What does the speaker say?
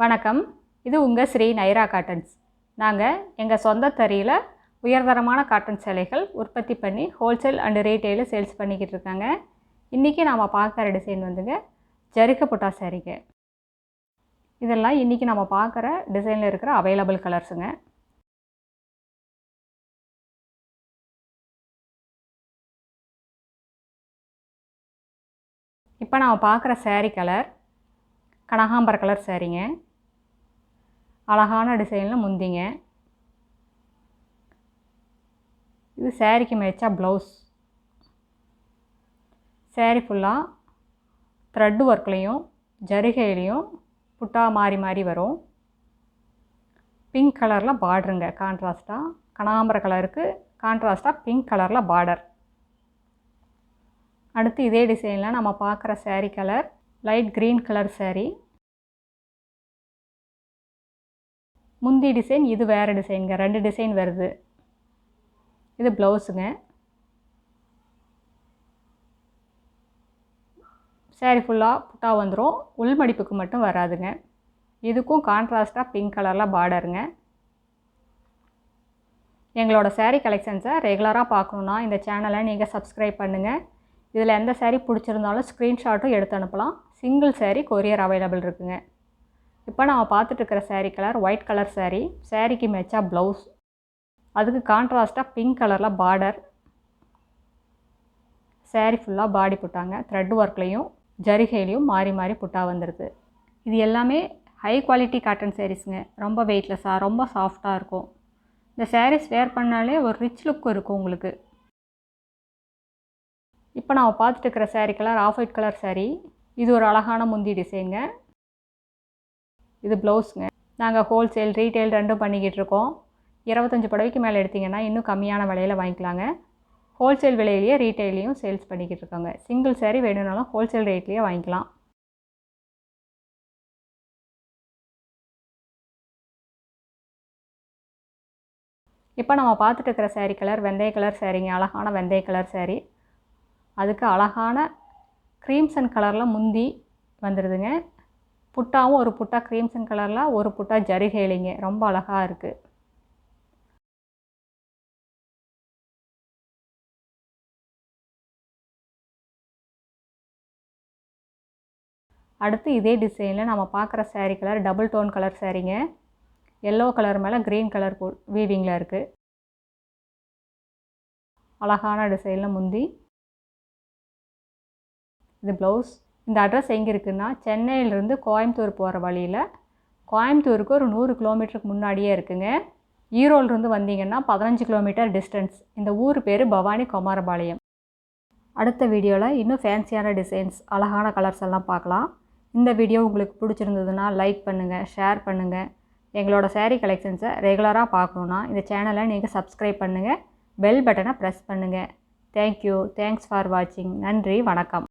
வணக்கம். இது உங்கள் ஸ்ரீ நைரா காட்டன்ஸ். நாங்கள் எங்கள் சொந்த தறியில் உயர்தரமான காட்டன் சேலைகள் உற்பத்தி பண்ணி ஹோல்சேல் அண்ட் ரீட்டெயிலில் சேல்ஸ் பண்ணிக்கிட்டு இருக்காங்க. இன்றைக்கி நாம் பார்க்குற டிசைன் வந்துங்க ஜரிகை புட்டா சாரீங்க. இதெல்லாம் இன்றைக்கி நம்ம பார்க்குற டிசைனில் இருக்கிற அவைலபிள் கலர்ஸுங்க. இப்போ நாம் பார்க்குற சாரீ கலர் கனகாம்பர கலர் சாரீங்க. அழகான டிசைனில் முந்திங்க. இது சாரீக்கு மேட்சாக ப்ளவுஸ். சாரீ ஃபுல்லாக த்ரெட் ஒர்க்லேயும் ஜரிகையிலையும் புட்டா மாறி மாறி வரும். பிங்க் கலரில் பார்டருங்க. கான்ட்ராஸ்ட்டாக கனகாம்பர கலருக்கு கான்ட்ராஸ்ட்டாக பிங்க் கலரில் பார்டர். அடுத்து இதே டிசைனில் நம்ம பார்க்குற sari colour light green colour sari. முந்தி டிசைன் இது வேறு டிசைனுங்க. 2 டிசைன் வருது. இது ப்ளவுஸுங்க. சாரீ ஃபுல்லாக புட்டா வந்துடும். உள்மடிப்புக்கு மட்டும் வராதுங்க. இதுக்கும் கான்ட்ராஸ்ட்டாக பிங்க் கலரில் பார்டருங்க. எங்களோட சாரீ கலெக்ஷன்ஸை ரெகுலராக பார்க்கணுன்னா இந்த சேனலை நீங்கள் சப்ஸ்கிரைப் பண்ணுங்கள். இதில் எந்த சாரீ பிடிச்சிருந்தாலும் ஸ்க்ரீன்ஷாட்டும் எடுத்து அனுப்பலாம். சிங்கிள் சாரீ கொரியர் அவைலபிள் இருக்குங்க. இப்போ நம்ம பார்த்துட்டு இருக்கிற sari colour white colour sari. சாரீக்கு மேட்சாக ப்ளவுஸ். அதுக்கு கான்ட்ராஸ்ட்டாக பிங்க் கலரில் பார்டர். சாரீ ஃபுல்லாக பாடி புட்டாங்க. த்ரெட் ஒர்க்லேயும் ஜரிகையிலையும் மாறி மாறி புட்டா வந்துடுது. இது எல்லாமே ஹை குவாலிட்டி காட்டன் சாரீஸுங்க. ரொம்ப வெயிட்லெஸ்ஸாக ரொம்ப சாஃப்டாக இருக்கும். இந்த சாரீஸ் வேர் பண்ணாலே ஒரு ரிச் லுக் இருக்கும் உங்களுக்கு. இப்போ நான் பார்த்துட்டு இருக்கிற sari colour off white colour sari. இது ஒரு அழகான முந்தி டிசைனுங்க. இது ப்ளவுஸுங்க. நாங்கள் ஹோல்சேல் ரீட்டெயில் ரெண்டும் பண்ணிக்கிட்டு இருக்கோம். 25 புடவைக்கு மேலே எடுத்திங்கன்னா இன்னும் கம்மியான விலையில் வாங்கிக்கலாங்க. ஹோல்சேல் விலையிலேயே ரீட்டெயிலையும் சேல்ஸ் பண்ணிக்கிட்டு இருக்காங்க. சிங்கிள் சாரீ வேணும்னாலும் ஹோல்சேல் ரேட்லேயே வாங்கிக்கலாம். இப்போ நம்ம பார்த்துட்டு இருக்கிற சாரீ கலர் வெந்தய கலர் சாரீங்க. அழகான வெந்தய கலர் சாரீ. அதுக்கு அழகான க்ரீம்சன் கலரில் முந்தி வந்துடுதுங்க. புட்டாவும் ஒரு புட்டா க்ரீம்சன் கலரில் ஒரு புட்டா ஜரிகைலிங்க. ரொம்ப அழகாக இருக்குது. அடுத்து இதே டிசைனில் நம்ம பார்க்குற sari colour double tone colour சாரீங்க. எல்லோ கலர் மேலே க்ரீன் கலர் வீவிங்கில் இருக்குது. அழகான டிசைனில் முந்தி. இது ப்ளவுஸ். இந்த அட்ரஸ் எங்கே இருக்குதுன்னா சென்னையிலேருந்து கோயம்புத்தூர் போகிற வழியில் கோயம்புத்தூருக்கு ஒரு 100 கிலோமீட்டருக்கு முன்னாடியே இருக்குங்க. ஈரோடுலேருந்து வந்தீங்கன்னா 15 கிலோமீட்டர் டிஸ்டன்ஸ். இந்த ஊர் பேர் பவானி குமாரபாளையம். அடுத்த வீடியோவில் இன்னும் ஃபேன்சியான டிசைன்ஸ் அழகான கலர்ஸ் எல்லாம் பார்க்கலாம். இந்த வீடியோ உங்களுக்கு பிடிச்சிருந்ததுன்னா லைக் பண்ணுங்கள், ஷேர் பண்ணுங்கள். எங்களோட சாரீ கலெக்ஷன்ஸை ரெகுலராக பார்க்கணுன்னா இந்த சேனலை நீங்கள் சப்ஸ்கிரைப் பண்ணுங்கள். பெல் பட்டனை ப்ரெஸ் பண்ணுங்கள். தேங்க்யூ. தேங்க்ஸ் ஃபார் வாட்சிங். நன்றி. வணக்கம்.